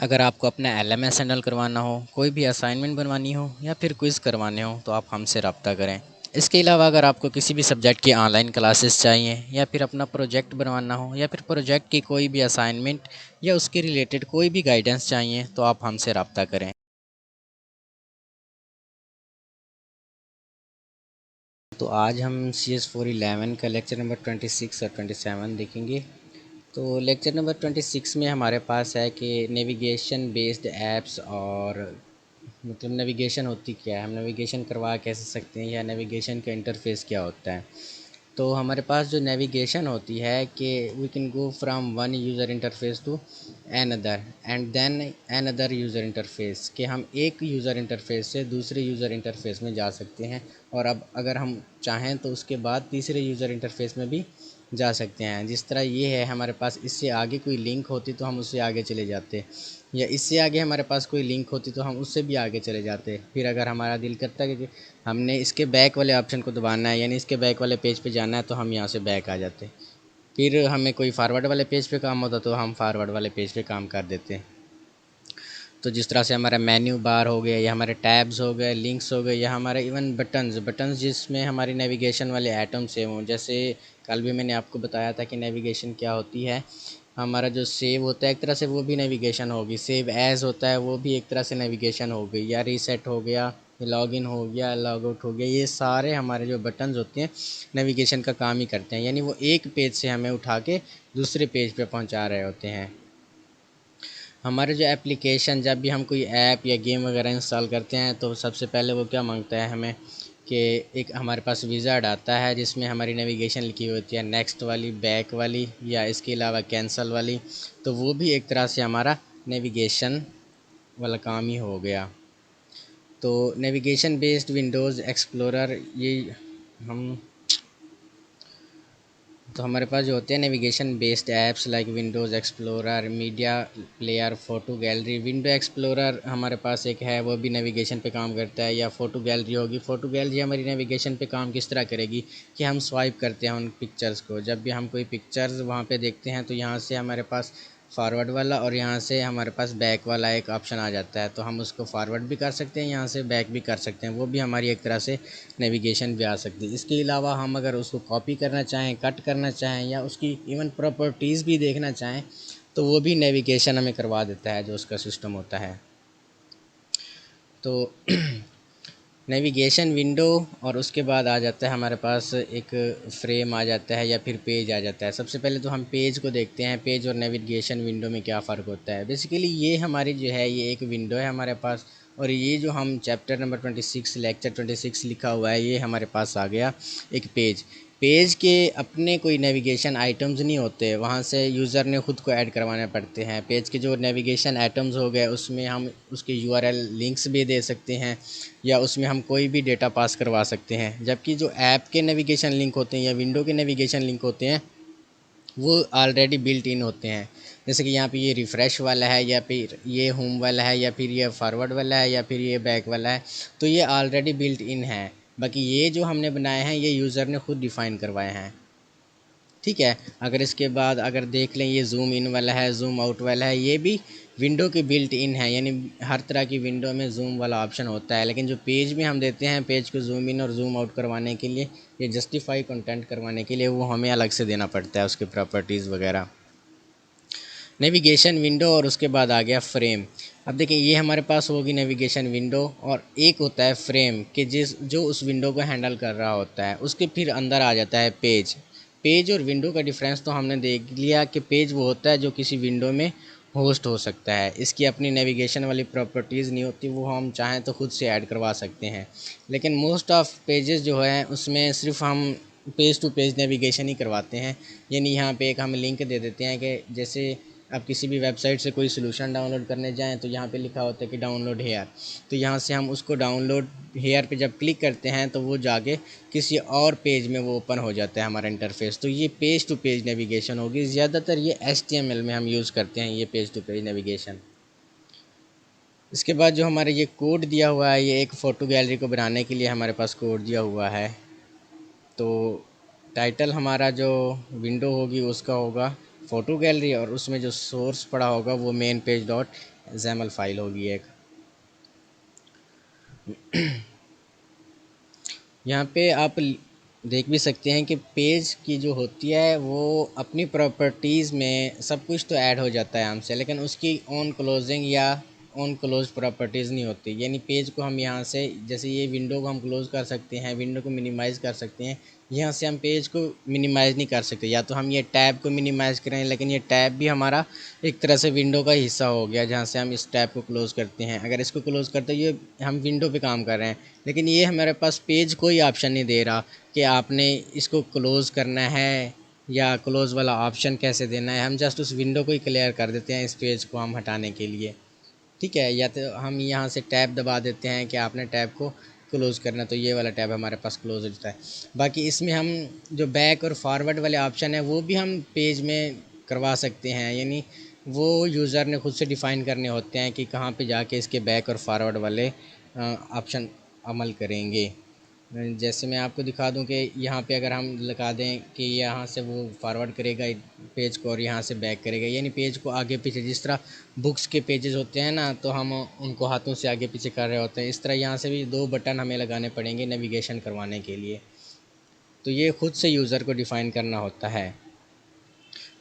अगर आपको अपना LMS हैंडल करवाना हो, कोई भी असाइनमेंट बनवानी हो या फिर क्विज़ करवाने हो तो आप हमसे रब्ता करें। इसके अलावा अगर आपको किसी भी सब्जेक्ट की ऑनलाइन क्लासेस चाहिए या फिर अपना प्रोजेक्ट बनवाना हो या फिर प्रोजेक्ट की कोई भी असाइनमेंट या उसके रिलेटेड कोई भी गाइडेंस चाहिए तो आप हमसे रब्ता करें। तो आज हम CS411 का लेक्चर नंबर 26 और 27 देखेंगे। तो लेक्चर नंबर 26 में हमारे पास है कि नेविगेशन बेस्ड ऐप्स और मतलब नेविगेशन होती क्या है, हम नेविगेशन करवा कैसे सकते हैं या नेविगेशन का इंटरफेस क्या होता है। तो हमारे पास जो नेविगेशन होती है कि we can go from one user interface to another and then another user interface, कि हम एक यूज़र इंटरफेस से दूसरे यूज़र इंटरफेस में जा सकते हैं और अब अगर हम चाहें तो उसके बाद तीसरे यूज़र इंटरफेस में भी जा सकते हैं। जिस तरह ये है हमारे पास, इससे आगे कोई लिंक होती तो हम उससे आगे चले जाते, या इससे आगे हमारे पास कोई लिंक होती तो हम उससे भी आगे चले जाते। फिर अगर हमारा दिल करता है कि हमने इसके बैक वाले ऑप्शन को दबाना है यानी इसके बैक वाले पेज पे जाना है तो हम यहाँ से बैक आ जाते। फिर हमें कोई फारवर्ड वाले पेज पे काम होता तो हम फारवर्ड वाले पेज पे काम कर देते। तो जिस तरह से हमारा मेन्यू बार हो गया या हमारे टैब्स हो गए, लिंक्स हो गए, या हमारे इवन बटन्स जिसमें हमारी नेविगेशन वाले आइटम्स हैं, वो जैसे कल भी मैंने आपको बताया था कि नेविगेशन क्या होती है। हमारा जो सेव होता है एक तरह से वो भी नेविगेशन होगी, सेव एज़ होता है वो भी एक तरह से नेविगेशन हो गई, या रीसेट हो गया, लॉगिन हो गया, लॉग आउट हो गया, ये सारे हमारे जो बटन्स होते हैं नेविगेशन का काम ही करते हैं। यानी वो एक पेज से हमें उठा के दूसरे पेज पे पहुंचा रहे होते हैं। हमारे जो एप्लीकेशन, जब भी हम कोई ऐप या गेम वगैरह इंस्टॉल करते हैं तो सबसे पहले वो क्या मांगता है हमें कि एक हमारे पास विज़ार्ड आता है जिसमें हमारी नेविगेशन लिखी हुई होती है, नेक्स्ट वाली, बैक वाली, या इसके अलावा कैंसिल वाली। तो वो भी एक तरह से हमारा नेविगेशन वाला काम ही हो गया। तो नेविगेशन बेस्ड विंडोज़ एक्सप्लोरर, ये हम तो हमारे पास जो होते हैं navigation based apps like Windows explorer, media player, photo gallery. Window explorer हमारे पास एक है, वो भी नेविगेशन पे काम करता है, या फ़ोटो गैलरी होगी। फ़ोटो गैलरी हमारी नेविगेशन पे काम किस तरह करेगी कि हम स्वाइप करते हैं उन पिक्चर्स को, जब भी हम कोई पिक्चर्स वहाँ पे देखते हैं तो यहाँ से हमारे पास फॉरवर्ड वाला और यहाँ से हमारे पास बैक वाला एक ऑप्शन आ जाता है, तो हम उसको फॉरवर्ड भी कर सकते हैं, यहाँ से बैक भी कर सकते हैं। वो भी हमारी एक तरह से नेविगेशन भी आ सकती है। इसके अलावा हम अगर उसको कॉपी करना चाहें, कट करना चाहें, या उसकी इवन प्रॉपर्टीज़ भी देखना चाहें तो वो भी नेविगेशन हमें करवा देता है जो उसका सिस्टम होता है। तो नेविगेशन विंडो, और उसके बाद आ जाता है हमारे पास एक फ्रेम आ जाता है या फिर पेज आ जाता है। सबसे पहले तो हम पेज को देखते हैं, पेज और नेविगेशन विंडो में क्या फ़र्क होता है। बेसिकली ये हमारी जो है ये एक विंडो है हमारे पास, और ये जो हम चैप्टर नंबर 26 लेक्चर 26 लिखा हुआ है ये हमारे पास आ गया एक पेज। पेज के अपने कोई नेविगेशन आइटम्स नहीं होते, वहाँ से यूज़र ने ख़ुद को ऐड करवाने पड़ते हैं। पेज के जो नेविगेशन आइटम्स हो गए उसमें हम उसके URL लिंक्स भी दे सकते हैं, या उसमें हम कोई भी डेटा पास करवा सकते हैं। जबकि जो ऐप के नेविगेशन लिंक होते हैं या विंडो के नेविगेशन लिंक होते हैं वो ऑलरेडी बिल्ट इन होते हैं। जैसे कि यहाँ पे ये रिफ़्रेश वाला है, या फिर ये होम वाला है, या फिर ये फॉरवर्ड वाला है, या फिर ये बैक वाला है, तो ये ऑलरेडी बिल्ट इन है। बाकी ये जो हमने बनाए हैं ये यूज़र ने खुद डिफ़ाइन करवाए हैं, ठीक है। अगर इसके बाद अगर देख लें, ये ज़ूम इन वाला है, ज़ूम आउट वाला है, ये भी विंडो के बिल्ट इन है। यानी हर तरह की विंडो में ज़ूम वाला ऑप्शन होता है, लेकिन जो पेज में हम देते हैं, पेज को ज़ूम इन और ज़ूम आउट करवाने के लिए, ये जस्टिफाई कंटेंट करवाने के लिए, वो हमें अलग से देना पड़ता है उसके प्रॉपर्टीज़ वगैरह। नेविगेशन विंडो, और उसके बाद आ गया फ्रेम। अब देखिए ये हमारे पास होगी नेविगेशन विंडो, और एक होता है फ्रेम कि जो उस विंडो को हैंडल कर रहा होता है। उसके फिर अंदर आ जाता है पेज। पेज और विंडो का डिफरेंस तो हमने देख लिया कि पेज वो होता है जो किसी विंडो में होस्ट हो सकता है, इसकी अपनी नेविगेशन वाली प्रॉपर्टीज़ नहीं होती, वो हम चाहें तो खुद से ऐड करवा सकते हैं। लेकिन मोस्ट ऑफ़ पेजेस जो है उसमें सिर्फ हम पेज टू पेज नेविगेशन ही करवाते हैं। यानी यहाँ पे एक हम लिंक दे देते हैं कि जैसे आप किसी भी वेबसाइट से कोई सलूशन डाउनलोड करने जाएँ तो यहाँ पे लिखा होता है कि डाउनलोड हेयर, तो यहाँ से हम उसको डाउनलोड हेयर पे जब क्लिक करते हैं तो वो जाके किसी और पेज में वो ओपन हो जाता है हमारा इंटरफेस। तो ये पेज टू पेज नेविगेशन होगी। ज़्यादातर ये HTML में हम यूज़ करते हैं ये पेज टू पेज नेविगेशन। इसके बाद जो हमारे ये कोड दिया हुआ है, ये एक फ़ोटो गैलरी को बनाने के लिए हमारे पास कोड दिया हुआ है। तो टाइटल हमारा जो विंडो होगी उसका होगा फ़ोटो गैलरी, और उसमें जो सोर्स पड़ा होगा वो main page dot XAML file होगी एक। यहाँ पे आप देख भी सकते हैं कि पेज की जो होती है वो अपनी प्रॉपर्टीज़ में सब कुछ तो ऐड हो जाता है हमसे, लेकिन उसकी ऑन क्लोजिंग या ऑन क्लोज प्रॉपर्टीज़ नहीं होती। यानी पेज को हम यहाँ से, जैसे ये विंडो को हम क्लोज़ कर सकते हैं, विंडो को मिनिमाइज़ कर सकते हैं, यहाँ से हम पेज को मिनिमाइज़ नहीं कर सकते। या तो हम ये टैब को मिनिमाइज़ करें, लेकिन ये टैब भी हमारा एक तरह से विंडो का हिस्सा हो गया, जहाँ से हम इस टैब को क्लोज़ करते हैं। अगर इसको क्लोज़ करते हैं, ये हम विंडो पे काम कर रहे हैं, लेकिन ये हमारे पास पेज कोई ऑप्शन नहीं दे रहा कि आपने इसको क्लोज़ करना है या क्लोज़ वाला ऑप्शन कैसे देना है। हम जस्ट उस विंडो को ही क्लियर कर देते हैं इस पेज को हम हटाने के लिए, ठीक है। या तो हम यहाँ से टैब दबा देते हैं कि आपने टैब को क्लोज़ करना, तो ये वाला टैब हमारे पास क्लोज़ हो जाता है। बाकी इसमें हम जो बैक और फॉरवर्ड वाले ऑप्शन है वो भी हम पेज में करवा सकते हैं, यानी वो यूज़र ने खुद से डिफ़ाइन करने होते हैं कि कहाँ पे जाके इसके बैक और फॉरवर्ड वाले ऑप्शन अमल करेंगे। जैसे मैं आपको दिखा दूं कि यहाँ पे अगर हम लगा दें कि यहाँ से वो फॉरवर्ड करेगा पेज को और यहाँ से बैक करेगा, यानी पेज को आगे पीछे, जिस तरह बुक्स के पेजेस होते हैं ना, तो हम उनको हाथों से आगे पीछे कर रहे होते हैं, इस तरह यहाँ से भी 2 बटन हमें लगाने पड़ेंगे नेविगेशन करवाने के लिए। तो ये खुद से यूज़र को डिफ़ाइन करना होता है।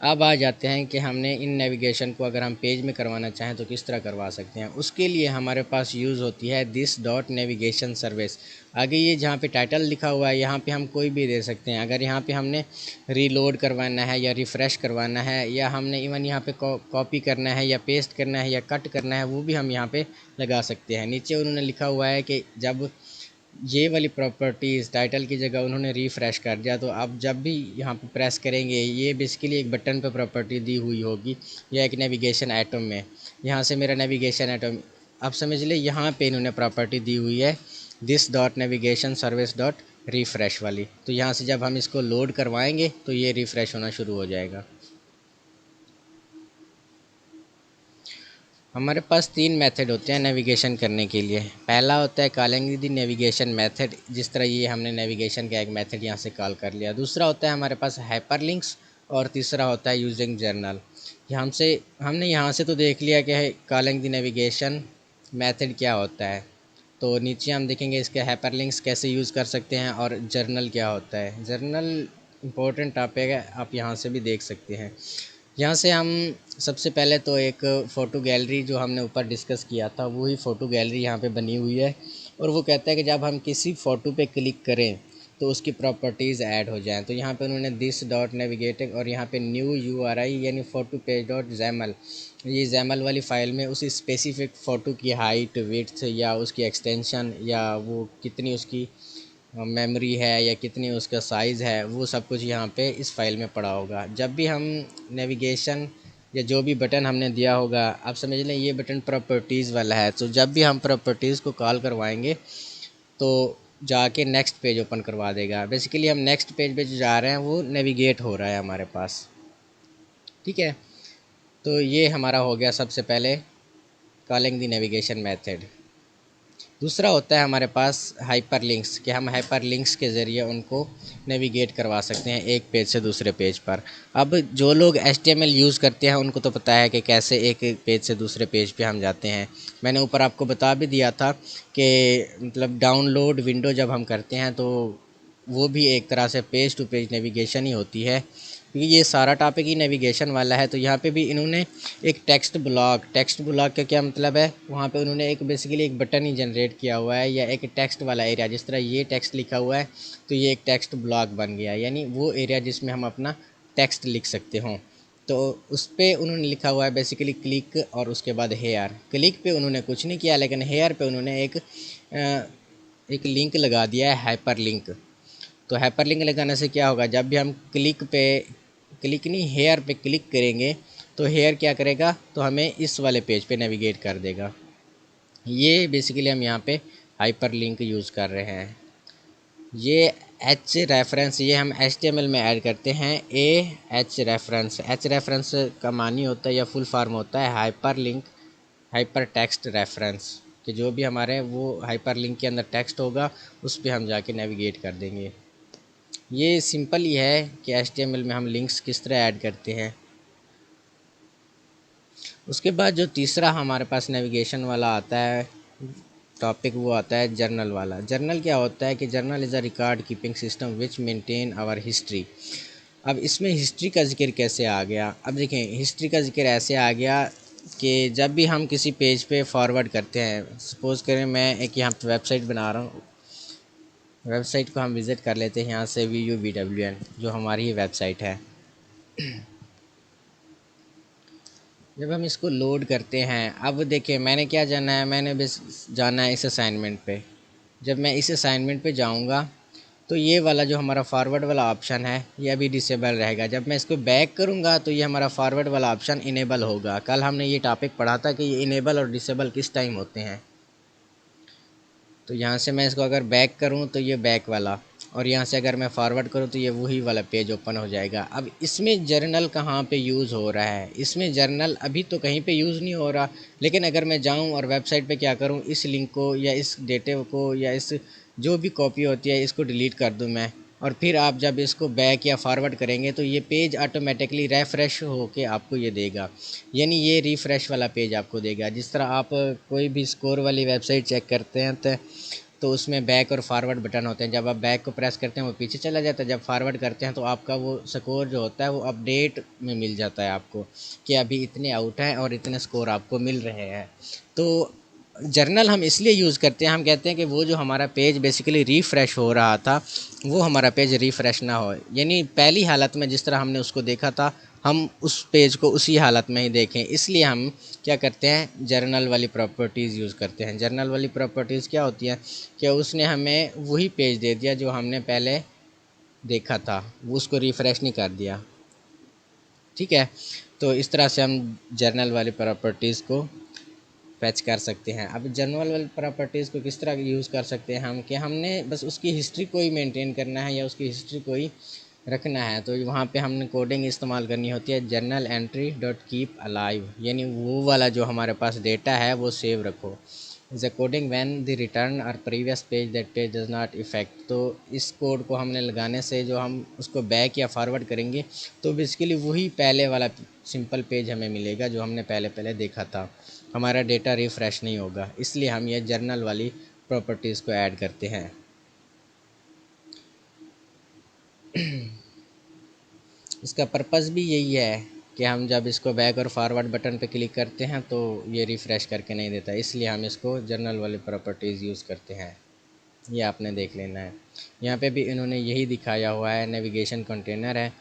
अब आ जाते हैं कि हमने इन नेविगेशन को अगर हम पेज में करवाना चाहें तो किस तरह करवा सकते हैं। उसके लिए हमारे पास यूज़ होती है दिस डॉट नेविगेशन सर्विस। आगे ये जहाँ पे टाइटल लिखा हुआ है यहाँ पे हम कोई भी दे सकते हैं। अगर यहाँ पे हमने रीलोड करवाना है या रिफ़्रेश करवाना है, या हमने इवन यहाँ पे कॉपी करना है या पेस्ट करना है या कट करना है, वो भी हम यहाँ पे लगा सकते हैं। नीचे उन्होंने लिखा हुआ है कि जब ये वाली प्रॉपर्टीज़ टाइटल की जगह उन्होंने रिफ़्रेश कर दिया, तो आप जब भी यहाँ पे प्रेस करेंगे, ये बेसिकली एक बटन पे प्रॉपर्टी दी हुई होगी या एक नेविगेशन आइटम में। यहाँ से मेरा नेविगेशन आइटम, आप समझ लें यहाँ पे इन्होंने प्रॉपर्टी दी हुई है this dot navigation service dot refresh वाली। तो यहाँ से जब हम इसको लोड करवाएंगे तो ये रिफ़्रेश होना शुरू हो जाएगा। हमारे पास 3 मेथड होते हैं नेविगेशन करने के लिए। पहला होता है कॉलिंग द नेविगेशन मेथड, जिस तरह ये हमने नेविगेशन का एक मेथड यहाँ से कॉल कर लिया। दूसरा होता है हमारे पास हाइपरलिंक्स, और तीसरा होता है यूजिंग जर्नल। हमने यहाँ से तो देख लिया कि कॉलिंग द नेविगेशन मेथड क्या होता है। तो नीचे हम देखेंगे इसके हाइपरलिंक्स कैसे यूज़ कर सकते हैं और जर्नल क्या होता है। जर्नल इम्पोर्टेंट टॉपिक है, आप यहाँ से भी देख सकते हैं। यहाँ से हम सबसे पहले तो एक फ़ोटो गैलरी जो हमने ऊपर डिस्कस किया था, वही फ़ोटो गैलरी यहाँ पे बनी हुई है, और वो कहता है कि जब हम किसी फ़ोटो पे क्लिक करें तो उसकी प्रॉपर्टीज़ ऐड हो जाएं। तो यहाँ पे उन्होंने दिस डॉट नेविगेटिंग और यहाँ पे न्यू URI यानी फ़ोटो पेज डॉट जैमल, ये जैमल वाली फ़ाइल में उस स्पेसिफ़िक फ़ोटो की हाइट, विड्थ या उसकी एक्सटेंशन या वो कितनी उसकी मेमोरी है या कितनी उसका साइज़ है, वो सब कुछ यहाँ पे इस फाइल में पड़ा होगा। जब भी हम नेविगेशन या जो भी बटन हमने दिया होगा, आप समझ लें ये बटन प्रॉपर्टीज़ वाला है, तो जब भी हम प्रॉपर्टीज़ को कॉल करवाएंगे तो जाके नेक्स्ट पेज ओपन करवा देगा। बेसिकली हम नेक्स्ट पेज पे जो जा रहे हैं वो नेविगेट हो रहा है हमारे पास, ठीक है। तो ये हमारा हो गया सबसे पहले कॉलिंग द नेविगेशन मेथड। दूसरा होता है हमारे पास हाइपरलिंक्स, कि हम हाइपरलिंक्स के ज़रिए उनको नेविगेट करवा सकते हैं एक पेज से दूसरे पेज पर। अब जो लोग HTML यूज़ करते हैं उनको तो पता है कि कैसे एक पेज से दूसरे पेज पे हम जाते हैं। मैंने ऊपर आपको बता भी दिया था कि मतलब डाउनलोड विंडो जब हम करते हैं तो वो भी एक तरह से पेज टू पेज नेविगेशन ही होती है, क्योंकि ये सारा टॉपिक ही नेविगेशन वाला है। तो यहाँ पे भी इन्होंने एक टेक्स्ट ब्लॉक का क्या मतलब है, वहाँ पे उन्होंने एक बेसिकली एक बटन ही जनरेट किया हुआ है या एक टेक्स्ट वाला एरिया। जिस तरह ये टेक्स्ट लिखा हुआ है तो ये एक टेक्स्ट ब्लॉक बन गया, यानी वो एरिया जिसमें हम अपना टेक्स्ट लिख सकते हों। तो उस पर उन्होंने लिखा हुआ है बेसिकली क्लिक और उसके बाद हेयर। क्लिक पे उन्होंने कुछ नहीं किया, लेकिन हेयर पे उन्होंने एक लिंक लगा दिया है, हाइपर लिंक। तो हाइपर लिंक लगाने से क्या होगा, जब भी हम क्लिक नहीं हेयर पे क्लिक करेंगे तो हेयर क्या करेगा, तो हमें इस वाले पेज पे नेविगेट कर देगा। ये बेसिकली हम यहाँ पे हाइपर लिंक यूज़ कर रहे हैं। ये एच रेफरेंस ये हम HTML में ऐड करते हैं। एच रेफरेंस का मानी होता है या फुल फॉर्म होता है hyper link hyper text reference, कि जो भी हमारे वो हाइपर लिंक के अंदर टेक्स्ट होगा उस पर हम जाके नेविगेट कर देंगे। ये सिंपल ही है कि HTML में हम लिंक्स किस तरह ऐड करते हैं। उसके बाद जो तीसरा हमारे पास नेविगेशन वाला आता है टॉपिक, वो आता है जर्नल वाला। जर्नल क्या होता है कि journal is a record keeping system which maintain our history. अब इसमें हिस्ट्री का जिक्र कैसे आ गया? अब देखें, हिस्ट्री का जिक्र ऐसे आ गया कि जब भी हम किसी पेज पे फॉरवर्ड करते हैं, सपोज़ करें मैं एक यहाँ पे वेबसाइट बना रहा हूँ, वेबसाइट को हम विज़िट कर लेते हैं यहाँ से VUVWN, जो हमारी ये वेबसाइट है। जब हम इसको लोड करते हैं, अब देखिए मैंने क्या जाना है, मैंने बस जाना है इस असाइनमेंट पे। जब मैं इस असाइनमेंट पे जाऊंगा तो ये वाला जो हमारा फॉरवर्ड वाला ऑप्शन है ये अभी डिसेबल रहेगा। जब मैं इसको बैक करूंगा तो ये हमारा फॉरवर्ड वाला ऑप्शन इनेबल होगा। कल हमने ये टॉपिक पढ़ा था कि ये इनेबल और डिसेबल किस टाइम होते हैं। तो यहाँ से मैं इसको अगर बैक करूँ तो ये बैक वाला, और यहाँ से अगर मैं फॉरवर्ड करूँ तो ये वही वाला पेज ओपन हो जाएगा। अब इसमें जर्नल कहाँ पे यूज़ हो रहा है? इसमें जर्नल अभी तो कहीं पे यूज़ नहीं हो रहा, लेकिन अगर मैं जाऊँ और वेबसाइट पे क्या करूँ, इस लिंक को या इस डेटे को या इस जो भी कॉपी होती है इसको डिलीट कर दूँ मैं, और फिर आप जब इसको बैक या फॉरवर्ड करेंगे तो ये पेज ऑटोमेटिकली रेफ़्रेश होके आपको ये देगा, यानी ये रिफ़्रेश वाला पेज आपको देगा। जिस तरह आप कोई भी स्कोर वाली वेबसाइट चेक करते हैं तो उसमें बैक और फॉरवर्ड बटन होते हैं। जब आप बैक को प्रेस करते हैं वो पीछे चला जाता है, जब फॉरवर्ड करते हैं तो आपका वो स्कोर जो होता है वो अपडेट में मिल जाता है आपको, कि अभी इतने आउट हैं और इतने स्कोर आपको मिल रहे हैं। तो जर्नल हम इसलिए यूज़ करते हैं, हम कहते हैं कि वो जो हमारा पेज बेसिकली रिफ़्रेश हो रहा था वो हमारा पेज रिफ़्रेश ना हो, यानी पहली हालत में जिस तरह हमने उसको देखा था हम उस पेज को उसी हालत में ही देखें। इसलिए हम क्या करते हैं, जर्नल वाली प्रॉपर्टीज़ यूज़ करते हैं। जर्नल वाली प्रॉपर्टीज़ क्या होती हैं कि उसने हमें वही पेज दे दिया जो हमने पहले देखा था, वो उसको रिफ़्रेश नहीं कर दिया। ठीक है, तो इस तरह से हम जर्नल वाली प्रॉपर्टीज़ को फैच कर सकते हैं। अब जर्नल वाली प्रॉपर्टीज़ को किस तरह यूज़ कर सकते हैं हम, कि हमने बस उसकी हिस्ट्री को ही मेंटेन करना है या उसकी हिस्ट्री को ही रखना है, तो वहाँ पे हमने कोडिंग इस्तेमाल करनी होती है, journal entry dot keep alive, यानी वो वाला जो हमारे पास डेटा है वो सेव रखो। Is a coding when the return और previous page that page does not effect. तो इस कोड को हमने लगाने से जो हम उसको बैक या फॉरवर्ड करेंगे तो बेसिकली वही पहले वाला सिंपल पेज हमें मिलेगा जो हमने पहले पहले देखा था, हमारा डेटा रिफ़्रेश नहीं होगा। इसलिए हम ये जर्नल वाली प्रॉपर्टीज़ को ऐड करते हैं। इसका पर्पज़ भी यही है कि हम जब इसको बैक और फॉरवर्ड बटन पे क्लिक करते हैं तो ये रिफ़्रेश करके नहीं देता, इसलिए हम इसको जर्नल वाली प्रॉपर्टीज़ यूज़ करते हैं। ये आपने देख लेना है। यहाँ पे भी इन्होंने यही दिखाया हुआ है, नेविगेशन कंटेनर है,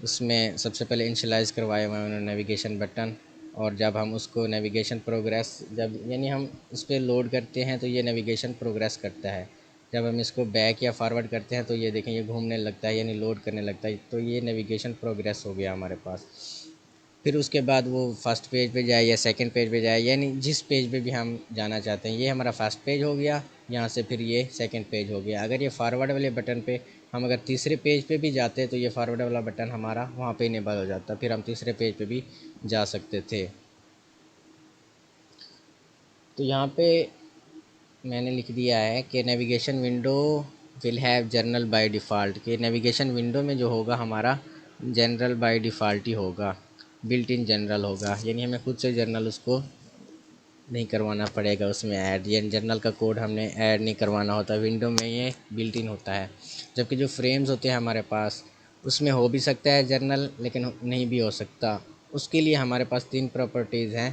उसमें सबसे पहले इनिशियलाइज़ करवाया हुआ है उन्होंने नेविगेशन बटन, और जब हम उसको नेविगेशन प्रोग्रेस जब यानी हम इस पर लोड करते हैं तो ये नेविगेशन प्रोग्रेस करता है। जब हम इसको बैक या फॉरवर्ड करते हैं तो ये देखें ये घूमने लगता है, यानी लोड करने लगता है, तो ये नेविगेशन प्रोग्रेस हो गया हमारे पास। फिर उसके बाद वो फर्स्ट पेज पे जाए या सेकंड पेज पे जाए, यानी जिस पेज पे भी हम जाना चाहते हैं। ये हमारा फर्स्ट पेज हो गया, यहाँ से फिर ये सेकंड पेज हो गया। अगर ये फॉरवर्ड वाले बटन पे हम अगर तीसरे पेज पे भी जाते तो ये फॉरवर्ड वाला बटन हमारा वहाँ पे इनेबल हो जाता, फिर हम तीसरे पेज पे भी जा सकते थे। तो यहाँ पे मैंने लिख दिया है कि navigation window will have journal by default, कि नेविगेशन विंडो में जो होगा हमारा जनरल बाय डिफ़ॉल्ट ही होगा, बिल्ट इन जनरल होगा, यानी हमें खुद से जर्नल उसको नहीं करवाना पड़ेगा उसमें ऐड, यानी जर्नल का कोड हमने ऐड नहीं करवाना होता, विंडो में ये बिल्ट इन होता है। जबकि जो फ्रेम्स होते हैं हमारे पास उसमें हो भी सकता है जर्नल, लेकिन नहीं भी हो सकता। उसके लिए हमारे पास तीन प्रॉपर्टीज़ हैं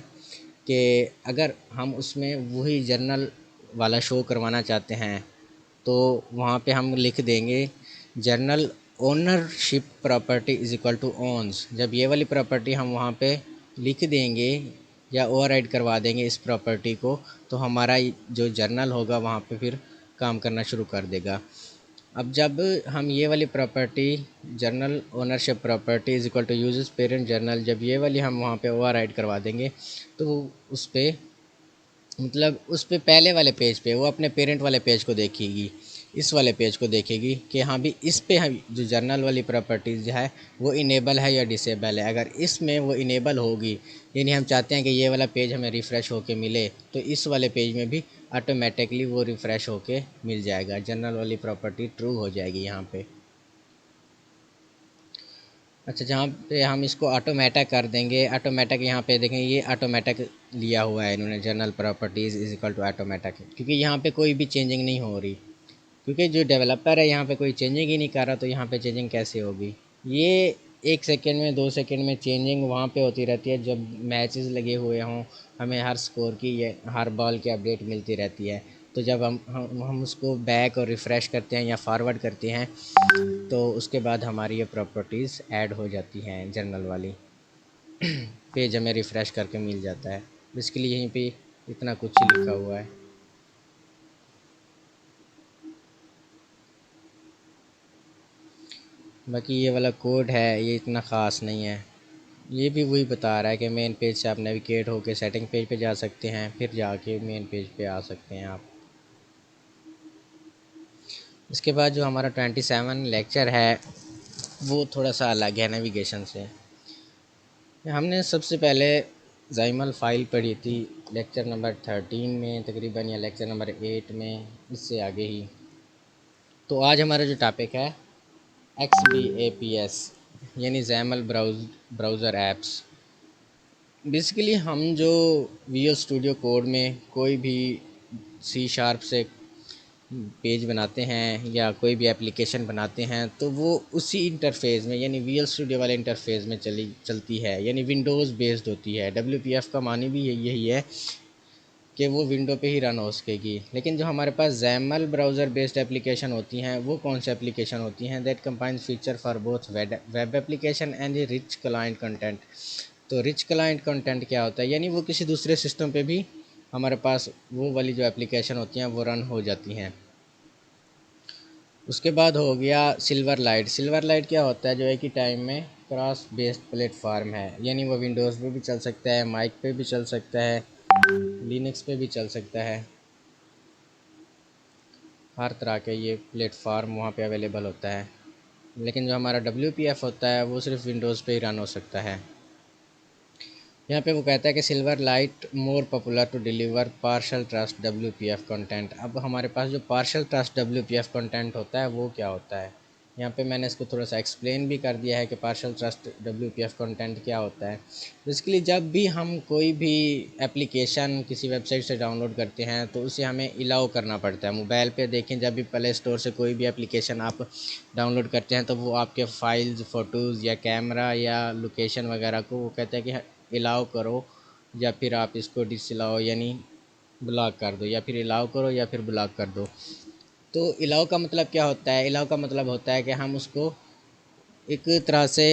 कि अगर हम उसमें वही जर्नल वाला शो करवाना चाहते हैं तो वहाँ पे हम लिख देंगे journal ownership property is equal to owns. जब ये वाली प्रॉपर्टी हम वहाँ पे लिख देंगे या ओवरराइड करवा देंगे इस प्रॉपर्टी को, तो हमारा जो जर्नल होगा वहाँ पे फिर काम करना शुरू कर देगा। अब जब हम ये वाली property journal ownership property is equal to users parent journal, जब ये वाली हम वहाँ पे ओवरराइड करवा देंगे तो उस पर मतलब उस पे पहले वाले पेज पे वो अपने पेरेंट वाले पेज को देखेगी, इस वाले पेज को देखेगी कि हाँ भी इस पे हम जो जर्नल वाली प्रॉपर्टीज़ है वो इनेबल है या डिसेबल है। अगर इसमें वो इनेबल होगी, यानी हम चाहते हैं कि ये वाला पेज हमें रिफ़्रेश होके मिले, तो इस वाले पेज में भी ऑटोमेटिकली वो रिफ़्रेश होके मिल जाएगा, जर्नल वाली प्रॉपर्टी ट्रू हो जाएगी यहाँ पे। अच्छा, जहाँ पे हम इसको ऑटोमेटा कर देंगे, ऑटोमेटिक यहाँ पे देखेंगे ये ऑटोमेटिक लिया हुआ है इन्होंने, general properties is equal to automatic, क्योंकि यहाँ पे कोई भी चेंजिंग नहीं हो रही, क्योंकि जो डेवलपर है यहाँ पे कोई चेंजिंग ही नहीं कर रहा, तो यहाँ पे चेंजिंग कैसे होगी। ये 1 सेकेंड में 2 सेकेंड में चेंजिंग वहाँ पे होती रहती है जब मैचेस लगे हुए हों, हमें हर स्कोर की ये हर बॉल की अपडेट मिलती रहती है। तो जब हम उसको बैक और रिफ़्रेश करते हैं या फॉरवर्ड करते हैं, तो उसके बाद हमारी ये प्रॉपर्टीज़ ऐड हो जाती हैं जनरल वाली। पेज हमें रिफ़्रेश करके मिल जाता है। बेसिकली यहीं पे इतना कुछ ही लिखा हुआ है। बाकी ये वाला कोड है, ये इतना ख़ास नहीं है। ये भी वही बता रहा है कि मेन पेज से आप नेविगेट होकर सेटिंग पेज पे जा सकते हैं, फिर जाके मेन पेज पे आ सकते हैं आप। इसके बाद जो हमारा 27 लेक्चर है वो थोड़ा सा अलग है नेविगेशन से। हमने सबसे पहले ज़ाइमल फ़ाइल पढ़ी थी लेक्चर नंबर 13 में तकरीबन, या लेक्चर नंबर 8 में, इससे आगे ही। तो आज हमारा जो टॉपिक है XBAPS यानी ज़ैमल ब्राउज़र ऐप्स। बेसिकली हम जो विजुअल स्टूडियो कोड में कोई भी C# से पेज बनाते हैं या कोई भी एप्लीकेशन बनाते हैं, तो वो उसी इंटरफेस में यानी विजुअल स्टूडियो वाले इंटरफेस में चलती है, यानी विंडोज़ बेस्ड होती है। WPF का मानी भी यही है कि वो विंडो पे ही रन हो सकेगी। लेकिन जो हमारे पास ज़ैमल ब्राउज़र बेस्ड एप्लीकेशन होती हैं, वो कौन सी एप्लीकेशन होती हैं? That combines feature for both web application and rich client content. तो रिच क्लाइंट कंटेंट क्या होता है? यानी वो किसी दूसरे सिस्टम पे भी हमारे पास वो वाली जो एप्लीकेशन होती हैं वो रन हो जाती हैं। उसके बाद हो गया सिल्वर लाइट। सिल्वर लाइट क्या होता है? जो एक ही टाइम में क्रॉस बेस्ड प्लेटफॉर्म है, यानी वो विंडोज़ पे भी चल सकता है, माइक पे भी चल सकता है, लिनक्स पे भी चल सकता है। हर तरह के ये प्लेटफॉर्म वहाँ पे अवेलेबल होता है। लेकिन जो हमारा WPF होता है वो सिर्फ विंडोज़ पे ही रन हो सकता है। यहाँ पे वो कहता है कि Silverlight more popular to deliver partial trust WPF content. अब हमारे पास जो पार्शल ट्रस्ट WPF कंटेंट होता है वो क्या होता है? यहाँ पे मैंने इसको थोड़ा सा एक्सप्लेन भी कर दिया है कि पार्शल ट्रस्ट WPF कंटेंट क्या होता है। बेसिकली जब भी हम कोई भी एप्लीकेशन किसी वेबसाइट से डाउनलोड करते हैं तो उसे हमें अलाउ करना पड़ता है। मोबाइल पे देखें, जब भी प्ले स्टोर से कोई भी एप्लीकेशन आप डाउनलोड करते हैं तो वो आपके फाइल्स, फ़ोटोज़ या कैमरा या लोकेशन वगैरह को वो कहता है कि अलाउ करो, या फिर आप इसको डिसअलाउ यानी ब्लॉक कर दो, या फिर अलाउ करो या फिर ब्लॉक कर दो। तो अलाउ का मतलब क्या होता है? अलाउ का मतलब होता है कि हम उसको एक तरह से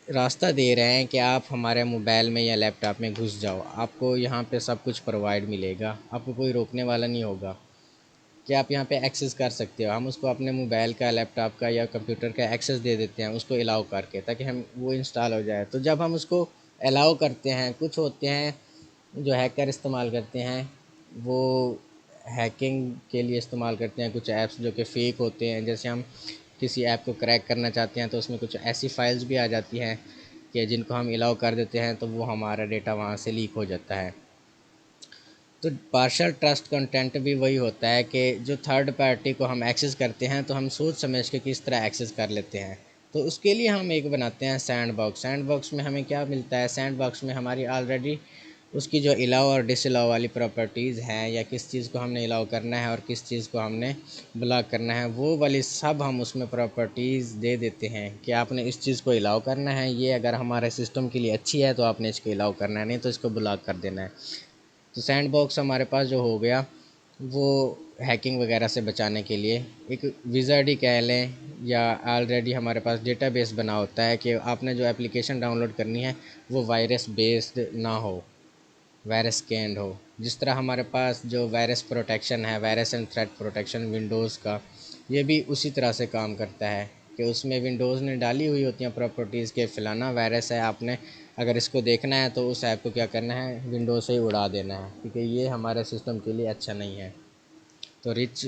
रास्ता दे रहे हैं कि आप हमारे मोबाइल में या लैपटॉप में घुस जाओ, आपको यहाँ पे सब कुछ प्रोवाइड मिलेगा, आपको कोई रोकने वाला नहीं होगा कि आप यहाँ पे एक्सेस कर सकते हो। हम उसको अपने मोबाइल का, लैपटॉप का या कंप्यूटर का एक्सेस दे देते हैं उसको अलाउ करके, ताकि हम वो इंस्टॉल हो जाए। तो जब हम उसको अलाउ करते हैं, कुछ होते हैं जो हैकर इस्तेमाल करते हैं, वो हैकिंग के लिए इस्तेमाल करते हैं कुछ ऐप्स जो कि फ़ेक होते हैं। जैसे हम किसी ऐप को क्रैक करना चाहते हैं तो उसमें कुछ ऐसी फाइल्स भी आ जाती हैं कि जिनको हम अलाउ कर देते हैं तो वो हमारा डेटा वहाँ से लीक हो जाता है। तो पार्शियल ट्रस्ट कंटेंट भी वही होता है कि जो थर्ड पार्टी को हम एक्सेस करते हैं तो हम सोच समझ के किस तरह एक्सेस कर लेते हैं। तो उसके लिए हम एक बनाते हैं सैंड बॉक्स। सैंड बॉक्स में हमें क्या मिलता है? सैंड बॉक्स में हमारी ऑलरेडी उसकी जो अलाउ और डिसअलाउ वाली प्रॉपर्टीज़ हैं, या किस चीज़ को हमने अलाउ करना है और किस चीज़ को हमने ब्लॉक करना है, वो वाली सब हम उसमें प्रॉपर्टीज़ दे देते हैं कि आपने इस चीज़ को अलाउ करना है, ये अगर हमारे सिस्टम के लिए अच्छी है तो आपने इसको अलाउ करना है, नहीं तो इसको ब्लॉक कर देना है। तो सैंड बॉक्स हमारे पास जो हो गया वो हैकिंग वगैरह से बचाने के लिए एक विज़ार्ड ही कह लें, या ऑलरेडी हमारे पास डेटाबेस बना होता है कि आपने जो एप्लीकेशन डाउनलोड करनी है वो वायरस बेस्ड ना हो, वायरस स्कैन्ड हो। जिस तरह हमारे पास जो वायरस प्रोटेक्शन है, virus and threat protection Windows का, ये भी उसी तरह से काम करता है कि उसमें विंडोज़ ने डाली हुई होती हैं प्रॉपर्टीज़ के फ़लाना वायरस है, आपने अगर इसको देखना है तो उस ऐप को क्या करना है, विंडोज़ से ही उड़ा देना है, क्योंकि ये हमारे सिस्टम के लिए अच्छा नहीं है। तो rich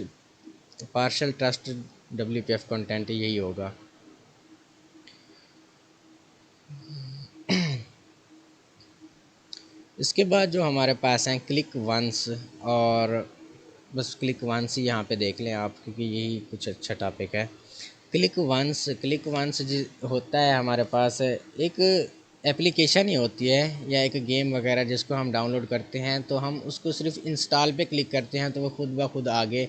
partial trust WPF content यही होगा। इसके बाद जो हमारे पास हैं क्लिक वंस, और बस क्लिक वंस ही यहाँ पे देख लें आप, क्योंकि यही कुछ अच्छा टॉपिक है। क्लिक वंस होता है हमारे पास एक एप्लीकेशन ही होती है या एक गेम वगैरह जिसको हम डाउनलोड करते हैं, तो हम उसको सिर्फ इंस्टॉल पे क्लिक करते हैं तो वो खुद ब खुद आगे,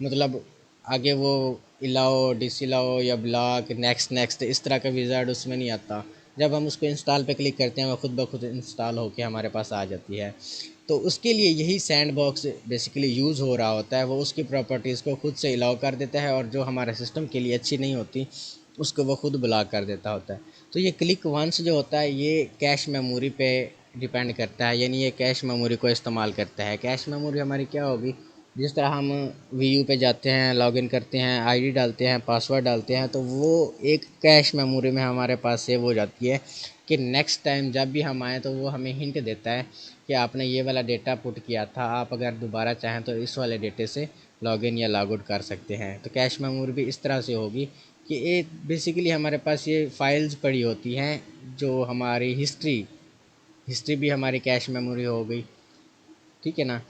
मतलब आगे वो इलाओ डिसइलाओ या ब्लॉक नेक्स्ट नेक्स्ट इस तरह का विज़ार्ड उसमें नहीं आता। जब हम उसको इंस्टॉल पे क्लिक करते हैं वो खुद ब खुद इंस्टॉल होके हमारे पास आ जाती है। तो उसके लिए यही सैंड बॉक्स बेसिकली यूज़ हो रहा होता है, वो उसकी प्रॉपर्टीज़ को खुद से अलाउ कर देता है और जो हमारे सिस्टम के लिए अच्छी नहीं होती उसको वो खुद ब्लॉक कर देता होता है। तो ये क्लिक वंस जो होता है ये कैश मेमोरी पे डिपेंड करता है, यानी ये कैश मेमोरी को इस्तेमाल करता है। कैश मेमोरी हमारी क्या होगी, जिस तरह हम वीयू पे जाते हैं, लॉगिन करते हैं, आईडी डालते हैं, पासवर्ड डालते हैं, तो वो एक कैश मेमोरी में हमारे पास सेव हो जाती है कि नेक्स्ट टाइम जब भी हम आएँ तो वो हमें हिंट देता है कि आपने ये वाला डेटा पुट किया था, आप अगर दोबारा चाहें तो इस वाले डेटे से लॉगिन या लॉग आउट कर सकते हैं। तो कैश मेमोरी भी इस तरह से होगी कि ये बेसिकली हमारे पास ये फाइल्स पड़ी होती हैं, जो हमारी हिस्ट्री हिस्ट्री भी हमारी कैश मेमोरी हो गई, ठीक है ना।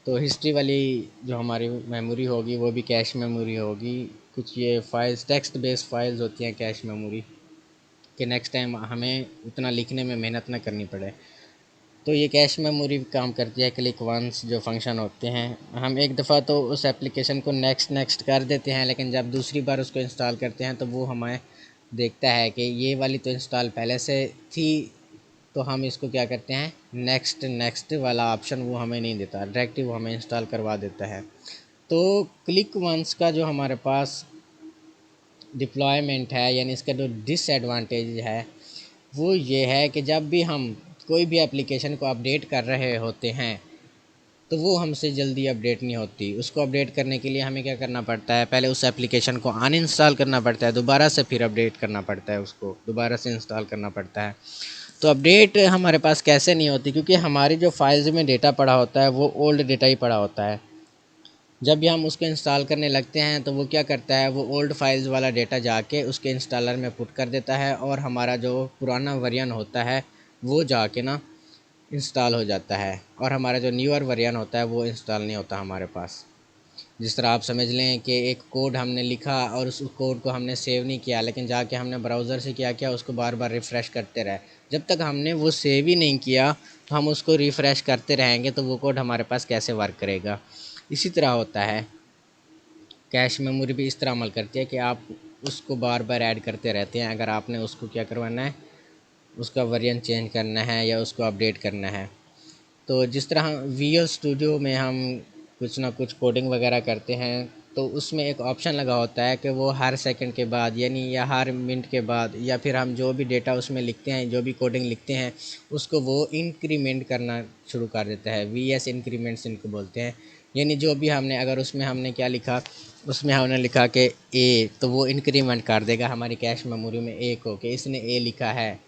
तो हिस्ट्री वाली जो हमारी मेमोरी होगी वो भी कैश मेमोरी होगी। कुछ ये फाइल्स टेक्स्ट बेस्ड फाइल्स होती हैं कैश मेमोरी, कि नेक्स्ट टाइम हमें उतना लिखने में मेहनत ना करनी पड़े। तो ये कैश मेमोरी काम करती है। क्लिक वंस जो फंक्शन होते हैं, हम एक दफ़ा तो उस एप्लीकेशन को नेक्स्ट नेक्स्ट कर देते हैं, लेकिन जब दूसरी बार उसको इंस्टॉल करते हैं तो वो हमें देखता है कि ये वाली तो इंस्टॉल पहले से थी, तो हम इसको क्या करते हैं, नेक्स्ट नेक्स्ट वाला ऑप्शन वो हमें नहीं देता, डायरेक्ट ही वो हमें इंस्टॉल करवा देता है। तो क्लिक वंस का जो हमारे पास डिप्लॉयमेंट है, यानी इसका जो डिसएडवांटेज है वो ये है कि जब भी हम कोई भी एप्लीकेशन को अपडेट कर रहे होते हैं तो वो हमसे जल्दी अपडेट नहीं होती। उसको अपडेट करने के लिए हमें क्या करना पड़ता है, पहले उस एप्लीकेशन को अनइंस्टॉल करना पड़ता है, दोबारा से फिर अपडेट करना पड़ता है, उसको दोबारा से इंस्टॉल करना पड़ता है। तो अपडेट हमारे पास कैसे नहीं होती, क्योंकि हमारी जो फाइल्स में डेटा पड़ा होता है वो ओल्ड डेटा ही पड़ा होता है। जब भी हम उसको इंस्टॉल करने लगते हैं तो वो क्या करता है, वो ओल्ड फाइल्स वाला डेटा जाके उसके इंस्टॉलर में पुट कर देता है और हमारा जो पुराना वर्जन होता है वो जाके ना इंस्टॉल हो जाता है, और हमारा जो न्यूअर वर्जन होता है वो इंस्टॉल नहीं होता हमारे पास। जिस तरह आप समझ लें कि एक कोड हमने लिखा और उस कोड को हमने सेव नहीं किया, लेकिन जाके हमने ब्राउज़र से क्या किया, उसको बार बार रिफ़्रेश करते रहे। जब तक हमने वो सेव ही नहीं किया तो हम उसको रिफ़्रेश करते रहेंगे तो वो कोड हमारे पास कैसे वर्क करेगा। इसी तरह होता है, कैश मेमोरी भी इस तरह अमल करती है कि आप उसको बार बार ऐड करते रहते हैं अगर आपने उसको क्या करवाना है, उसका वर्जन चेंज करना है या उसको अपडेट करना है। तो जिस तरह विजुअल स्टूडियो में हम कुछ ना कुछ कोडिंग वगैरह करते हैं तो उसमें एक ऑप्शन लगा होता है कि वो हर सेकंड के बाद, यानी या हर मिनट के बाद, या फिर हम जो भी डेटा उसमें लिखते हैं, जो भी कोडिंग लिखते हैं, उसको वो इंक्रीमेंट करना शुरू कर देता है। वीएस इंक्रीमेंट्स इनको बोलते हैं। यानी जो भी हमने, अगर उसमें हमने क्या लिखा, उसमें हमने लिखा कि ए, तो वो इंक्रीमेंट कर देगा हमारी कैश मेमोरी में ए को कि इसने ए लिखा है।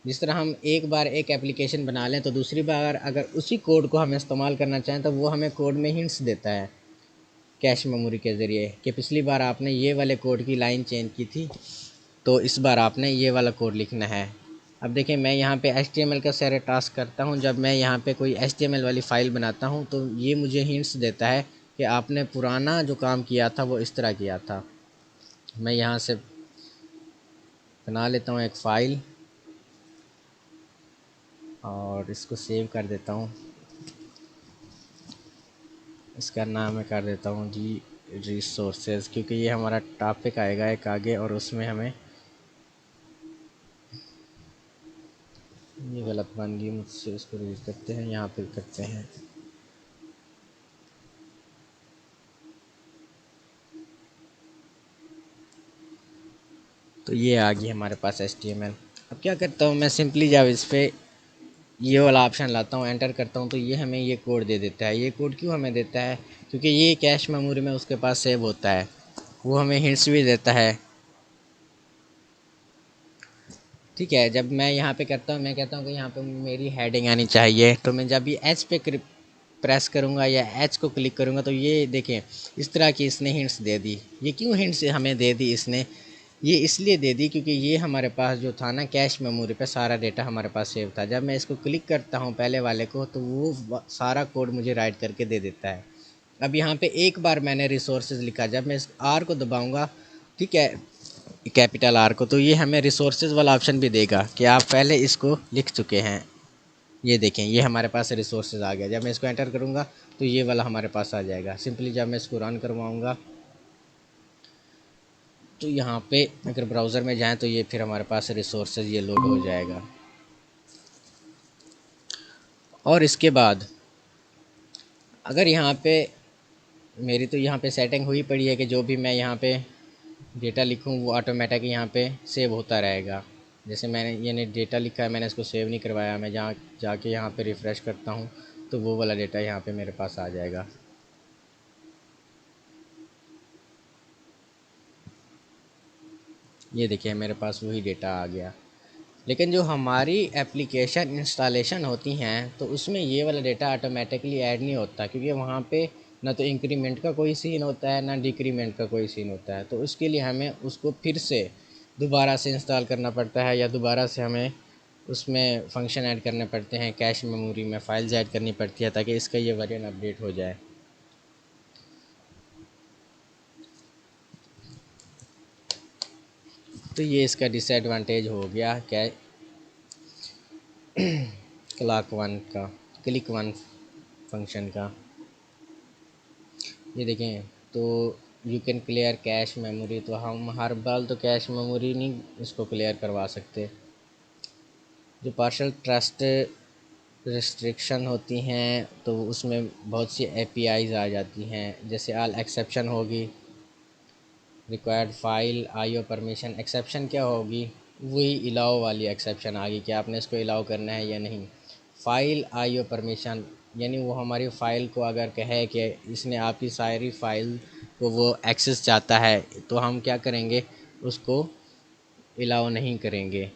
जिस तरह हम एक बार एक एप्लीकेशन बना लें तो दूसरी बार अगर उसी कोड को हम इस्तेमाल करना चाहें तो वो हमें कोड में हिंट्स देता है कैश मेमोरी के ज़रिए कि पिछली बार आपने ये वाले कोड की लाइन चेंज की थी, तो इस बार आपने ये वाला कोड लिखना है। अब देखिए, मैं यहाँ पे HTML का सारे टास्क करता हूँ। जब मैं यहाँ पे कोई HTML वाली फ़ाइल बनाता हूँ तो ये मुझे हिंट्स देता है कि आपने पुराना जो काम किया था वो इस तरह किया था। मैं यहाँ से बना लेता हूँ एक फ़ाइल और इसको सेव कर देता हूँ। इसका नाम मैं कर देता हूँ जी रिसोर्सेज, क्योंकि ये हमारा टॉपिक आएगा एक आगे और उसमें हमें, ये गलत बन गई मुझसे, इसको रीड करते हैं, यहाँ पे करते हैं। तो ये आ गई हमारे पास HTML। अब क्या करता हूँ मैं, सिंपली जब इस पर ये वाला ऑप्शन लाता हूँ, एंटर करता हूँ, तो ये हमें ये कोड दे देता है। ये कोड क्यों हमें देता है, क्योंकि ये कैश मेमोरी में उसके पास सेव होता है। वो हमें हिंट्स भी देता है, ठीक है। जब मैं यहाँ पे करता हूँ, मैं कहता हूँ कि यहाँ पे मेरी हेडिंग आनी चाहिए, तो मैं जब ये एच पे प्रेस करूँगा या एच को क्लिक करूँगा तो ये देखें इस तरह की इसने हिंट्स दे दी। ये क्यों हिंट्स हमें दे दी इसने, ये इसलिए दे दी क्योंकि ये हमारे पास जो था ना, कैश मेमोरी पे सारा डेटा हमारे पास सेव था। जब मैं इसको क्लिक करता हूँ पहले वाले को तो वो सारा कोड मुझे राइट करके दे देता है। अब यहाँ पे एक बार मैंने रिसोर्सेज लिखा, जब मैं इस आर को दबाऊँगा, ठीक है, कैपिटल आर को, तो ये हमें रिसोर्सेज वाला ऑप्शन भी देगा कि आप पहले इसको लिख चुके हैं। ये देखें, ये हमारे पास रिसोर्सेज आ गया। जब मैं इसको एंटर करूँगा तो ये वाला हमारे पास आ जाएगा। सिंपली जब मैं इसको रन करवाऊँगा तो यहाँ पे अगर ब्राउज़र में जाएं तो ये फिर हमारे पास रिसोर्सेज ये लोड हो जाएगा। और इसके बाद अगर यहाँ पे मेरी तो यहाँ पे सेटिंग हुई पड़ी है कि जो भी मैं यहाँ पे डेटा लिखूँ वो ऑटोमेटिक यहाँ पे सेव होता रहेगा। जैसे मैंने ये डेटा लिखा है, मैंने इसको सेव नहीं करवाया। मैं जहाँ जाके यहाँ पे रिफ़्रेश करता हूँ तो वो वाला डेटा यहाँ पे मेरे पास आ जाएगा। ये देखिए मेरे पास वही डेटा आ गया। लेकिन जो हमारी एप्लीकेशन इंस्टॉलेशन होती हैं तो उसमें ये वाला डेटा ऑटोमेटिकली ऐड नहीं होता, क्योंकि वहाँ पे ना तो इंक्रीमेंट का कोई सीन होता है ना डिक्रीमेंट का कोई सीन होता है। तो उसके लिए हमें उसको फिर से दोबारा से इंस्टॉल करना पड़ता है, या दोबारा से हमें उसमें फंक्शन ऐड करने पड़ते हैं, कैश मेमोरी में फाइल्स ऐड करनी पड़ती है ताकि इसका ये वर्जन अपडेट हो जाए। तो ये इसका डिसएडवांटेज हो गया क्या, क्लिक वन फंक्शन का। ये देखें, तो you can clear cache memory, तो हम हर बार तो कैश मेमोरी नहीं इसको क्लियर करवा सकते। जो पार्शल ट्रस्ट रिस्ट्रिक्शन होती हैं तो उसमें बहुत सी एपीआईज आ जाती हैं, जैसे ऑल एक्सेप्शन होगी, required file IO permission. Exception क्या होगी, वही अलाउ वाली एक्सेप्शन आ गई कि आपने इसको अलाउ करना है या नहीं। फ़ाइल आईओ परमिशन यानी वो हमारी फ़ाइल को अगर कहे कि इसने आपकी सारी फ़ाइल को वो एक्सेस चाहता है तो हम क्या करेंगे, उसको अलाउ नहीं करेंगे।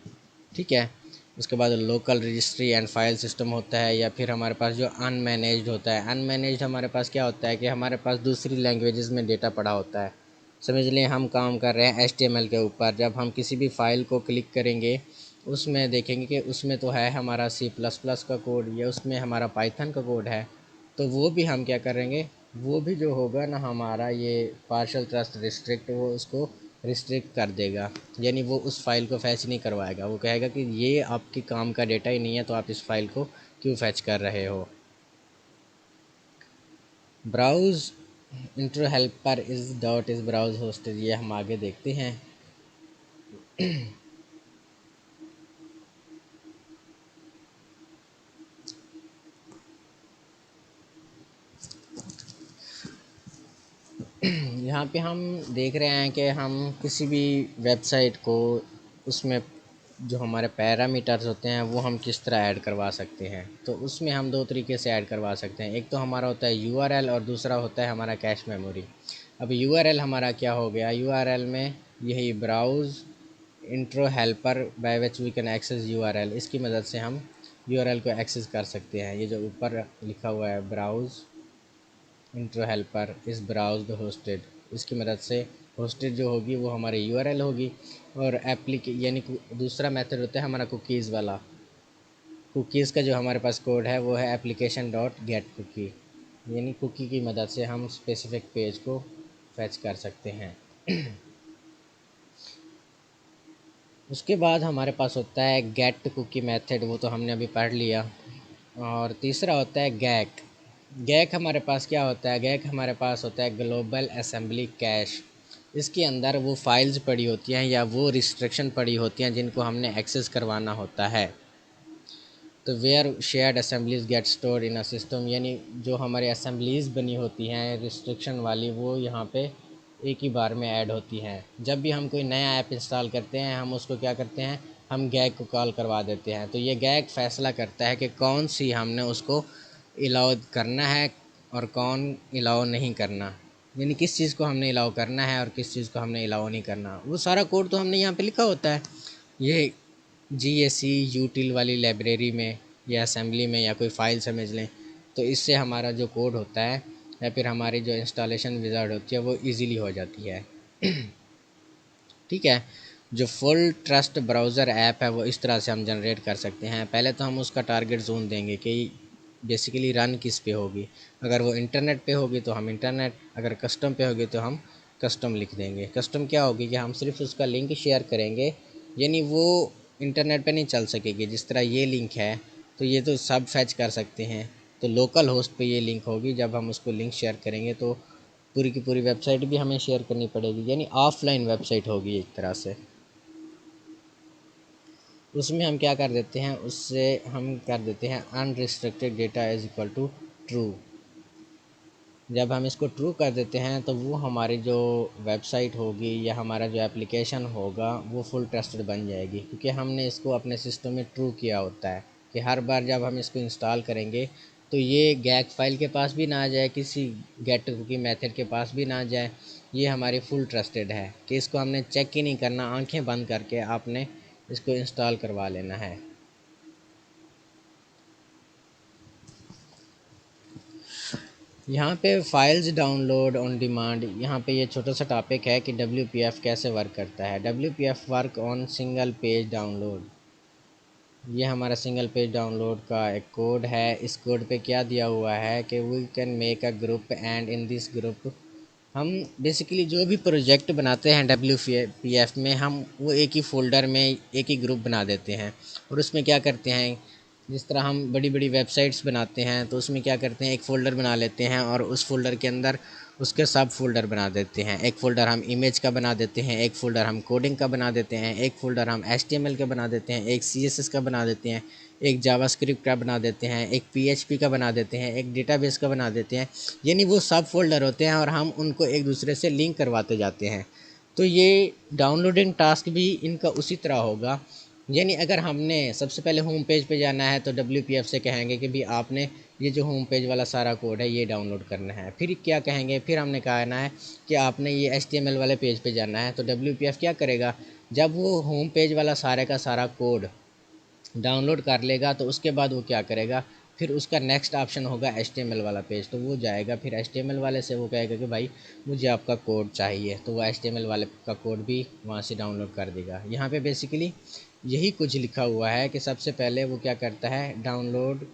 ठीक है। उसके बाद local registry and file system होता है, या फिर हमारे पास जो अनमैनेज्ड होता है। अनमैनेज्ड हमारे पास क्या होता है कि हमारे पास दूसरी लैंग्वेजेस में डेटा पड़ा होता है। समझ लें हम काम कर रहे हैं HTML के ऊपर, जब हम किसी भी फाइल को क्लिक करेंगे उसमें देखेंगे कि उसमें तो है हमारा C++ का कोड या उसमें हमारा पाइथन का कोड है, तो वो भी हम क्या करेंगे, वो भी जो होगा ना हमारा ये पार्शियल ट्रस्ट रिस्ट्रिक्ट, वो उसको रिस्ट्रिक्ट कर देगा। यानी वो उस फाइल को फैच नहीं करवाएगा, वो कहेगा कि ये आपके काम का डेटा ही नहीं है तो आप इस फाइल को क्यों फैच कर रहे हो। Browse intro helper is dot is browse hosted, ये हम आगे देखते हैं। यहाँ पे हम देख रहे हैं कि हम किसी भी वेबसाइट को उसमें जो हमारे पैरामीटर्स होते हैं वो हम किस तरह ऐड करवा सकते हैं। तो उसमें हम दो तरीके से ऐड करवा सकते हैं। एक तो हमारा होता है URL और दूसरा होता है हमारा कैश मेमोरी। अब URL हमारा क्या हो गया, URL में यही browse intro helper by which we can access URL, इसकी मदद से हम URL को एक्सेस कर सकते हैं। ये जो ऊपर लिखा हुआ है ब्राउज़ इंट्रो हेल्पर इस ब्राउज होस्टेड, इसकी मदद से होस्टेड जो होगी वो हमारी URL होगी। और यानी दूसरा मेथड होता है हमारा कुकीज़ वाला। कुकीज़ का जो हमारे पास कोड है वो है एप्लीकेशन डॉट गेट कुकी, यानी कुकी की मदद से हम स्पेसिफिक पेज को फैच कर सकते हैं। उसके बाद हमारे पास होता है गेट कुकी मेथड, वो तो हमने अभी पढ़ लिया। और तीसरा होता है गैक। गैक हमारे पास क्या होता है, गैक हमारे पास होता है ग्लोबल असेंबली कैश। इसके अंदर वो फाइल्स पड़ी होती हैं या वो रिस्ट्रिक्शन पड़ी होती हैं जिनको हमने एक्सेस करवाना होता है। तो where shared assemblies get stored in a system, यानी जो हमारे असेंबलीज बनी होती हैं रिस्ट्रिक्शन वाली वो यहाँ पे एक ही बार में ऐड होती हैं। जब भी हम कोई नया ऐप इंस्टॉल करते हैं हम उसको क्या करते हैं, हम गैक को कॉल करवा देते हैं। तो ये गैक फैसला करता है कि कौन सी हमने उसको अलाउ करना है और कौन अलाउ नहीं करना, यानी किस चीज़ को हमने अलाउ करना है और किस चीज़ को हमने अलाउ नहीं करना। वो सारा कोड तो हमने यहाँ पे लिखा होता है। ये GSC यूटिल वाली लाइब्रेरी में या असेंबली में या कोई फ़ाइल समझ लें, तो इससे हमारा जो कोड होता है या फिर हमारी जो इंस्टॉलेशन विज़ार्ड होती है वो इजीली हो जाती है। ठीक है। जो फुल ट्रस्ट ब्राउज़र ऐप है वो इस तरह से हम जनरेट कर सकते हैं। पहले तो हम उसका टारगेट जोन देंगे कि बेसिकली रन किस पे होगी। अगर वो इंटरनेट पे होगी तो हम इंटरनेट, अगर कस्टम पे होगी तो हम कस्टम लिख देंगे। कस्टम क्या होगी कि हम सिर्फ उसका लिंक शेयर करेंगे, यानी वो इंटरनेट पे नहीं चल सकेगी। जिस तरह ये लिंक है तो ये तो सब फैच कर सकते हैं, तो लोकल होस्ट पे ये लिंक होगी। जब हम उसको लिंक शेयर करेंगे तो पूरी की पूरी वेबसाइट भी हमें शेयर करनी पड़ेगी, यानी ऑफलाइन वेबसाइट होगी एक तरह से। उसमें हम क्या कर देते हैं, उससे हम कर देते हैं unrestricted data is equal to true. जब हम इसको ट्रू कर देते हैं तो वो हमारी जो वेबसाइट होगी या हमारा जो एप्लीकेशन होगा वो फुल ट्रस्टेड बन जाएगी, क्योंकि हमने इसको अपने सिस्टम में ट्रू किया होता है कि हर बार जब हम इसको इंस्टॉल करेंगे तो ये गैक फाइल के पास भी ना जाए, किसी गेट की मेथड के पास भी ना जाए। ये हमारी फुल ट्रस्टेड है कि इसको हमने चेक ही नहीं करना, आंखें बंद करके आपने इसको इंस्टॉल करवा लेना है। यहाँ पे फाइल्स डाउनलोड ऑन डिमांड, यहाँ पे ये छोटा सा टॉपिक है कि WPF कैसे वर्क करता है। WPF work on single page download. ये हमारा सिंगल पेज डाउनलोड का एक कोड है। इस कोड पे क्या दिया हुआ है कि we can make a group and in this group हम बेसिकली जो भी प्रोजेक्ट बनाते हैं WPF में, हम वो एक ही फ़ोल्डर में एक ही ग्रुप बना देते हैं। और उसमें क्या करते हैं, जिस तरह हम बड़ी बड़ी वेबसाइट्स बनाते हैं तो उसमें क्या करते हैं, एक फ़ोल्डर बना लेते हैं और उस फ़ोल्डर के अंदर उसके सब फ़ोल्डर बना देते हैं। एक फ़ोल्डर हम इमेज का बना देते हैं, एक फ़ोल्डर हम कोडिंग का बना देते हैं, एक फ़ोल्डर हम HTML का बना देते हैं, एक CSS का बना देते हैं, एक जावास्क्रिप्ट का बना देते हैं, एक PHP का बना देते हैं, एक डेटाबेस का बना देते हैं। यानी वो सब फ़ोल्डर होते हैं और हम उनको एक दूसरे से लिंक करवाते जाते हैं। तो ये डाउनलोडिंग टास्क भी इनका उसी तरह होगा। यानी अगर हमने सबसे पहले होम पेज पे जाना है तो WPF से कहेंगे कि भी आपने ये जो होम पेज वाला सारा कोड है ये डाउनलोड करना है। फिर क्या कहेंगे, फिर हमने कहना है कि आपने ये HTML वाले पेज पे जाना है, तो WPF क्या करेगा, जब वो होम पेज वाला सारे का सारा कोड डाउनलोड कर लेगा तो उसके बाद वो क्या करेगा, फिर उसका नेक्स्ट ऑप्शन होगा HTML वाला पेज। तो वो जाएगा फिर HTML वाले से वो कहेगा कि भाई मुझे आपका कोड चाहिए, तो वो HTML वाले का कोड भी वहाँ से डाउनलोड कर देगा। यहाँ पे बेसिकली यही कुछ लिखा हुआ है कि सबसे पहले वो क्या करता है, डाउनलोड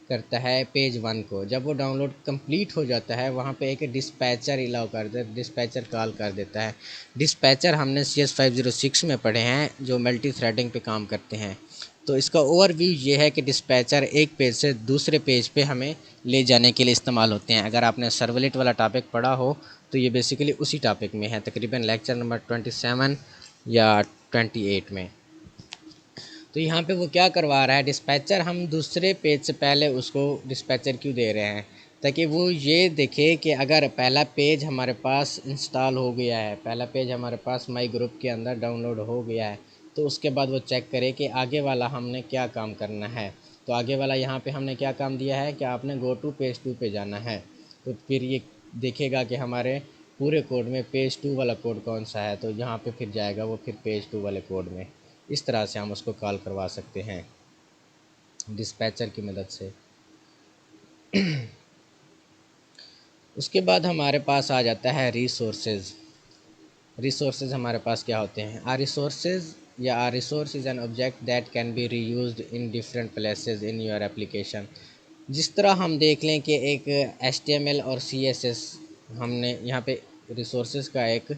करता है पेज 1 को। जब वो डाउनलोड कंप्लीट हो जाता है वहाँ पे एक डिस्पैचर अलाउ कर दे, डिस्पैचर कॉल कर देता है। डिस्पैचर हमने CS506 में पढ़े हैं, जो मल्टी थ्रेडिंग पे काम करते हैं। तो इसका ओवरव्यू ये है कि डिस्पैचर एक पेज से दूसरे पेज पे हमें ले जाने के लिए इस्तेमाल होते हैं। अगर आपने सर्वलेट वाला टॉपिक पढ़ा हो तो ये बेसिकली उसी टॉपिक में है, तकरीबन लेक्चर नंबर 27 या 28 में। तो यहाँ पे वो क्या करवा रहा है, डिस्पैचर हम दूसरे पेज से पहले उसको डिस्पैचर क्यों दे रहे हैं, ताकि वो ये देखे कि अगर पहला पेज हमारे पास इंस्टॉल हो गया है, पहला पेज हमारे पास माई ग्रुप के अंदर डाउनलोड हो गया है, तो उसके बाद वो चेक करे कि आगे वाला हमने क्या काम करना है। तो आगे वाला यहाँ पे हमने क्या काम दिया है कि आपने गो टू पेज 2 पे जाना है। तो फिर ये देखेगा कि हमारे पूरे कोड में पेज 2 वाला कोड कौन सा है, तो यहाँ पे फिर जाएगा वो फिर पेज 2 वाले कोड में। इस तरह से हम उसको कॉल करवा सकते हैं डिस्पैचर की मदद से। उसके बाद हमारे पास आ जाता है रिसोर्सेज। रिसोर्सेज हमारे पास क्या होते हैं, आर रिसोर्सेज या our resource is an object that can be reused in different places in your application. जिस तरह हम देख लें कि एक HTML और CSS हमने यहाँ पे रिसोर्सेज का एक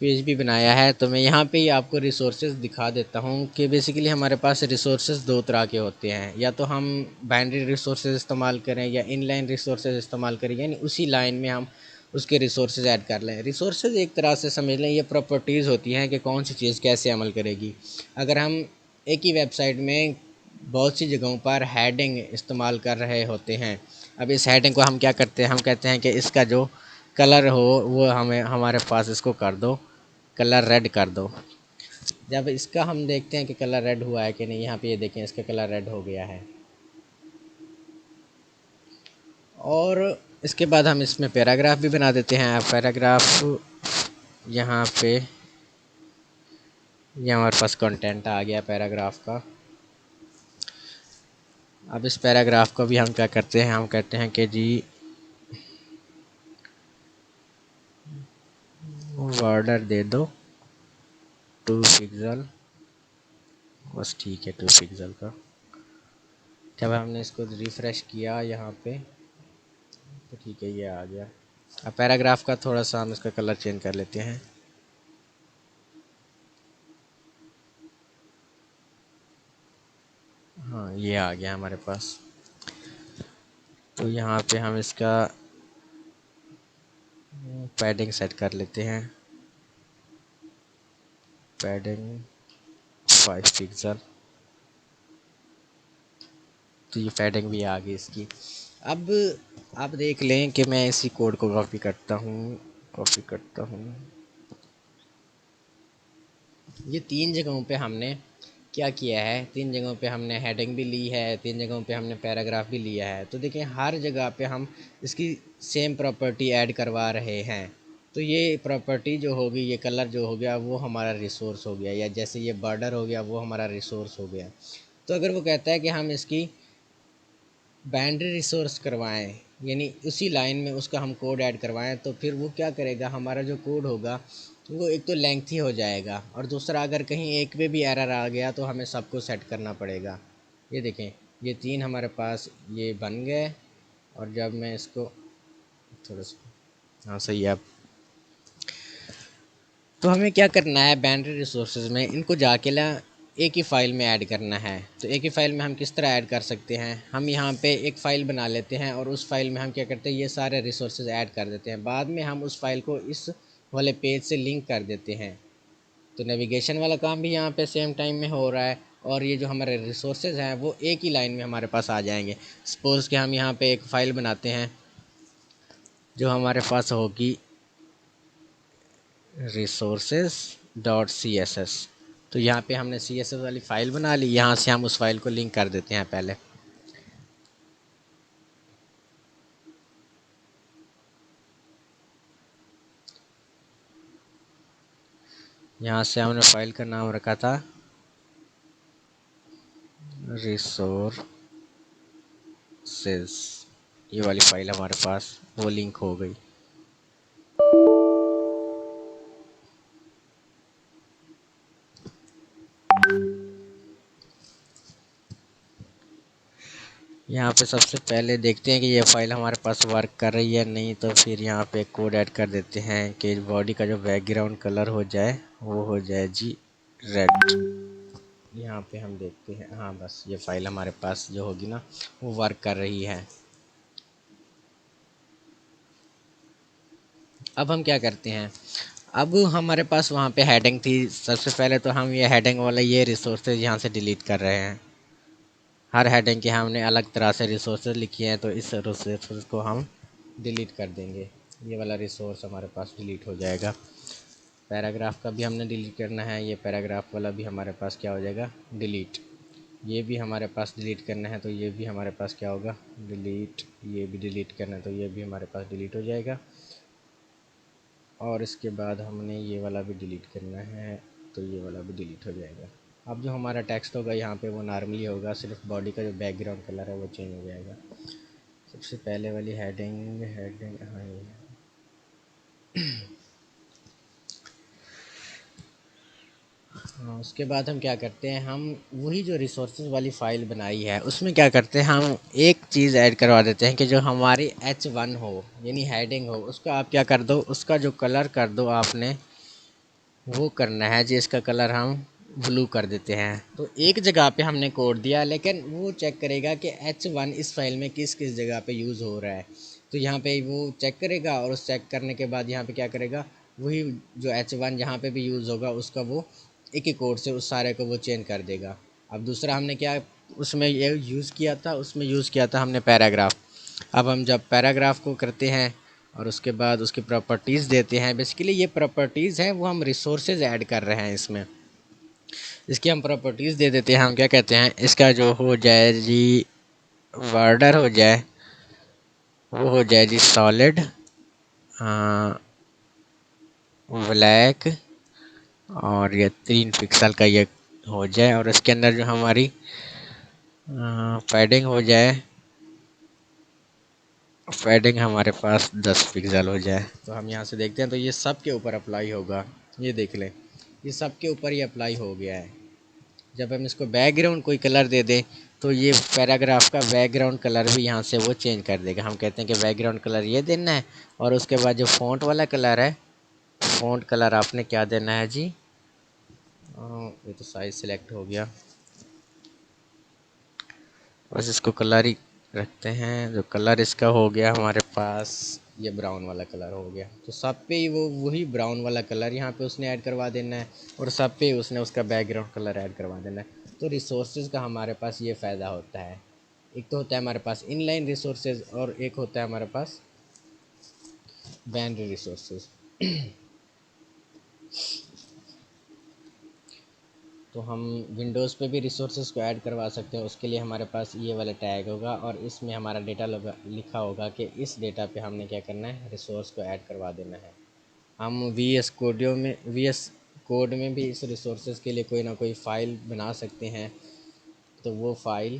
पेज भी बनाया है, तो मैं यहाँ पे ही आपको रिसोर्सेज दिखा देता हूँ कि बेसिकली हमारे पास रिसोर्सेज दो तरह के होते हैं। या तो हम बाइनरी रिसोर्सेज इस्तेमाल करें या इनलाइन रिसोर्सेज इस्तेमाल करें, यानी उसी लाइन में हम उसके रिसोर्सेज ऐड कर लें। रिसोर्सेज एक तरह से समझ लें ये प्रॉपर्टीज़ होती हैं कि कौन सी चीज़ कैसे अमल करेगी। अगर हम एक ही वेबसाइट में बहुत सी जगहों पर हेडिंग इस्तेमाल कर रहे होते हैं, अब इस हेडिंग को हम क्या करते हैं, हम कहते हैं कि इसका जो कलर हो वो हमें हमारे पास इसको कर दो, कलर रेड कर दो। जब इसका हम देखते हैं कि कलर रेड हुआ है कि नहीं, यहाँ पे ये देखें इसका कलर रेड हो गया है। और इसके बाद हम इसमें पैराग्राफ भी बना देते हैं। पैराग्राफ यहाँ पे ये हमारे पास कंटेंट आ गया पैराग्राफ का। अब इस पैराग्राफ को भी हम क्या करते हैं, हम कहते हैं कि जी बॉर्डर दे दो 2 पिक्सल, बस ठीक है 2 पिक्सल का। जब हमने इसको रिफ़्रेश किया यहाँ पे तो ठीक है ये आ गया। अब पैराग्राफ का थोड़ा सा हम इसका कलर चेंज कर लेते हैं। हाँ, ये आ गया हमारे पास। तो यहाँ पे हम इसका पैडिंग सेट कर लेते हैं। Padding 5 pixel. तो ये पैडिंग भी आ गई इसकी। अब आप देख लें कि मैं इसी कोड को कॉपी करता हूँ, कॉपी करता हूँ। ये 3 जगहों पे हमने क्या किया है, 3 जगहों पे हमने हेडिंग भी ली है, 3 जगहों पे हमने पैराग्राफ भी लिया है। तो देखिए हर जगह पे हम इसकी सेम प्रॉपर्टी ऐड करवा रहे हैं। तो ये प्रॉपर्टी जो होगी, ये कलर जो हो गया वो हमारा रिसोर्स हो गया, या जैसे ये बॉर्डर हो गया वो हमारा रिसोर्स हो गया। तो अगर वो कहता है कि हम इसकी बाइनरी रिसोर्स करवाएं, यानी उसी लाइन में उसका हम कोड ऐड करवाएं, तो फिर वो क्या करेगा, हमारा जो कोड होगा वो एक तो लेंथी हो जाएगा, और दूसरा अगर कहीं एक पे भी एरर आ गया तो हमें सबको सेट करना पड़ेगा। ये देखें, ये 3 हमारे पास ये बन गए। और जब मैं इसको थोड़ा सा, हाँ सही है। अब तो हमें क्या करना है, बाइनरी रिसोर्सेज में इनको जाके ला एक ही फ़ाइल में ऐड करना है। तो एक ही फ़ाइल में हम किस तरह ऐड कर सकते हैं, हम यहाँ पे एक फ़ाइल बना लेते हैं और उस फ़ाइल में हम क्या करते हैं, ये सारे रिसोर्सेज ऐड कर देते हैं। बाद में हम उस फ़ाइल को इस वाले पेज से लिंक कर देते हैं। तो नेविगेशन वाला काम भी यहाँ पे सेम टाइम में हो रहा है, और ये जो हमारे रिसोर्सेज हैं वो एक ही लाइन में हमारे पास आ जाएंगे। सपोज़ कि हम यहाँ पे एक फ़ाइल बनाते हैं जो हमारे पास होगी resources.css। तो यहाँ पे हमने CSS वाली फ़ाइल बना ली, यहाँ से हम उस फाइल को लिंक कर देते हैं। पहले यहाँ से हमने फाइल का नाम रखा था रिसोर्सेज। ये वाली फ़ाइल हमारे पास वो लिंक हो गई। यहाँ पे सबसे पहले देखते हैं कि ये फ़ाइल हमारे पास वर्क कर रही है नहीं, तो फिर यहाँ पे कोड ऐड कर देते हैं कि बॉडी का जो बैकग्राउंड कलर हो जाए वो हो जाए जी रेड। यहाँ पे हम देखते हैं, हाँ बस ये फ़ाइल हमारे पास जो होगी ना वो वर्क कर रही है। अब हम क्या करते हैं, अब हमारे पास वहाँ पे हेडिंग थी। सबसे पहले तो हम ये हेडिंग वाला ये रिसोर्सेज यहाँ से डिलीट कर रहे हैं। हर हेडिंग के हमने अलग तरह से रिसोर्सेज लिखी हैं, तो इस रिसोर्स को हम डिलीट कर देंगे। ये वाला रिसोर्स हमारे पास डिलीट हो जाएगा। पैराग्राफ का भी हमने डिलीट करना है, ये पैराग्राफ वाला भी हमारे पास क्या हो जाएगा, डिलीट। ये भी हमारे पास डिलीट करना है, तो ये भी हमारे पास क्या होगा, डिलीट। ये भी डिलीट करना है, तो ये भी हमारे पास डिलीट हो जाएगा। और इसके बाद हमने ये वाला भी डिलीट करना है, तो ये वाला भी डिलीट हो जाएगा। अब जो हमारा टेक्स्ट होगा यहाँ पे वो नॉर्मली होगा, सिर्फ बॉडी का जो बैकग्राउंड कलर है वो चेंज हो जाएगा। सबसे पहले वाली हेडिंग हेडिंग हाँ ये हाँ, उसके बाद हम क्या करते हैं, हम वही जो रिसोर्सेज वाली फ़ाइल बनाई है उसमें क्या करते हैं, हम एक चीज़ ऐड करवा देते हैं कि जो हमारी H1 हो यानी हेडिंग हो, उसका आप क्या कर दो, उसका जो कलर कर दो आपने वो करना है जी, इसका कलर हम ब्लू कर देते हैं। तो एक जगह पे हमने कोड दिया, लेकिन वो चेक करेगा कि H1 इस फाइल में किस किस जगह पे यूज़ हो रहा है। तो यहाँ पे वो चेक करेगा, और उस चेक करने के बाद यहाँ पे क्या करेगा, वही जो H1 जहाँ पे भी यूज़ होगा उसका वो एक ही कोड से उस सारे को वो चेंज कर देगा। अब दूसरा हमने क्या उसमें ये यूज़ किया था, उसमें यूज़ किया था हमने पैराग्राफ। अब हम जब पैराग्राफ को करते हैं और उसके बाद उसकी प्रॉपर्टीज़ देते हैं, बेसिकली ये प्रॉपर्टीज़ हैं वो हम रिसोर्सेज ऐड कर रहे हैं इसमें। इसकी हम प्रॉपर्टीज़ दे देते हैं, हम क्या कहते हैं, इसका जो हो जाए जी बॉर्डर हो जाए वो हो जाए जी सॉलिड ब्लैक, और ये 3 पिक्सल का ये हो जाए, और इसके अंदर जो हमारी पैडिंग हो जाए, पैडिंग हमारे पास 10 पिक्सल हो जाए। तो हम यहाँ से देखते हैं, तो ये सब के ऊपर अप्लाई होगा। ये देख लें, ये सब के ऊपर ही अप्लाई हो गया है। जब हम इसको बैकग्राउंड कोई कलर दे दें तो ये पैराग्राफ का बैकग्राउंड कलर भी यहाँ से वो चेंज कर देगा। हम कहते हैं कि बैकग्राउंड कलर ये देना है, और उसके बाद जो फ़ॉन्ट वाला कलर है, फ़ॉन्ट कलर आपने क्या देना है जी, ये तो साइज सिलेक्ट हो गया, बस इसको कलर ही रखते हैं। जो कलर इसका हो गया हमारे पास, ये ब्राउन वाला कलर हो गया। तो सब पे ही वो वही ब्राउन वाला कलर यहाँ पे उसने ऐड करवा देना है, और सब पे उसने उसका बैकग्राउंड कलर ऐड करवा देना है। तो रिसोर्सेज का हमारे पास ये फ़ायदा होता है। एक तो होता है हमारे पास इनलाइन रिसोर्सेज, और एक होता है हमारे पास बाइनरी रिसोर्सेज। तो हम विंडोज़ पे भी रिसोर्सेज को ऐड करवा सकते हैं। उसके लिए हमारे पास ये वाला टैग होगा, और इसमें हमारा डेटा लिखा होगा कि इस डेटा पे हमने क्या करना है, रिसोर्स को ऐड करवा देना है। हम वी एस कोड में भी इस रिसोर्सेज के लिए कोई ना कोई फ़ाइल बना सकते हैं। तो वो फ़ाइल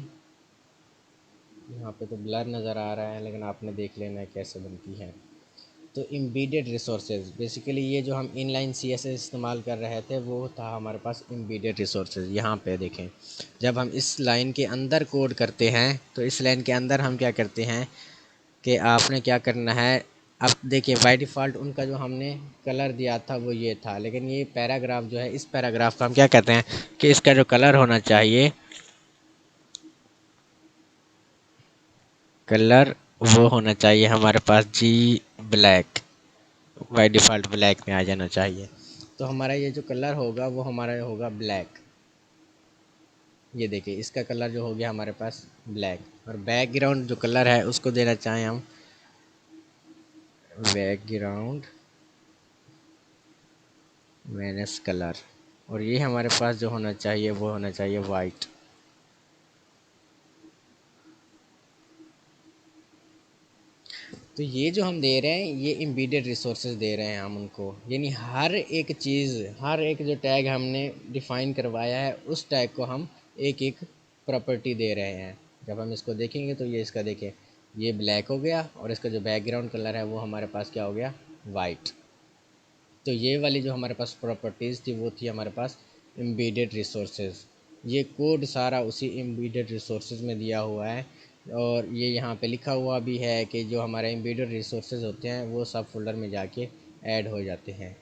यहाँ पे तो ब्लर नज़र आ रहा है, लेकिन आपने देख लेना है कैसे बनती है। तो एम्बेडेड रिसोर्सेज, बेसिकली ये जो हम इनलाइन सीएसएस इस्तेमाल कर रहे थे वो था हमारे पास एम्बेडेड रिसोर्सेज। यहाँ पे देखें, जब हम इस लाइन के अंदर कोड करते हैं तो इस लाइन के अंदर हम क्या करते हैं कि आपने क्या करना है, अब देखिए बाय डिफ़ॉल्ट उनका जो हमने कलर दिया था वो ये था, लेकिन ये पैराग्राफ जो है, इस पैराग्राफ का हम क्या कहते हैं कि इसका जो कलर होना चाहिए, कलर वो होना चाहिए हमारे पास जी ब्लैक, बाय डिफ़ॉल्ट ब्लैक में आ जाना चाहिए। तो हमारा ये जो कलर होगा वो हमारा होगा ब्लैक। ये देखिए इसका कलर जो हो गया हमारे पास ब्लैक, और बैकग्राउंड जो कलर है उसको देना चाहें हम बैकग्राउंड माइनस कलर, और ये हमारे पास जो होना चाहिए वो होना चाहिए वाइट। तो ये जो हम दे रहे हैं ये एम्बेडेड रिसोर्सेज दे रहे हैं हम उनको, यानी हर एक चीज़, हर एक जो टैग हमने डिफ़ाइन करवाया है उस टैग को हम एक एक प्रॉपर्टी दे रहे हैं। जब हम इसको देखेंगे तो ये इसका देखें, ये ब्लैक हो गया, और इसका जो बैकग्राउंड कलर है वो हमारे पास क्या हो गया, वाइट। तो ये वाली जो हमारे पास प्रॉपर्टीज़ थी वो थी हमारे पास एम्बेडेड रिसोर्सेज। ये कोड सारा उसी एम्बेडेड रिसोर्सेज में दिया हुआ है, और ये यहाँ पे लिखा हुआ भी है कि जो हमारे एम्बेडेड रिसोर्सेज होते हैं वो सब फोल्डर में जाके ऐड हो जाते हैं।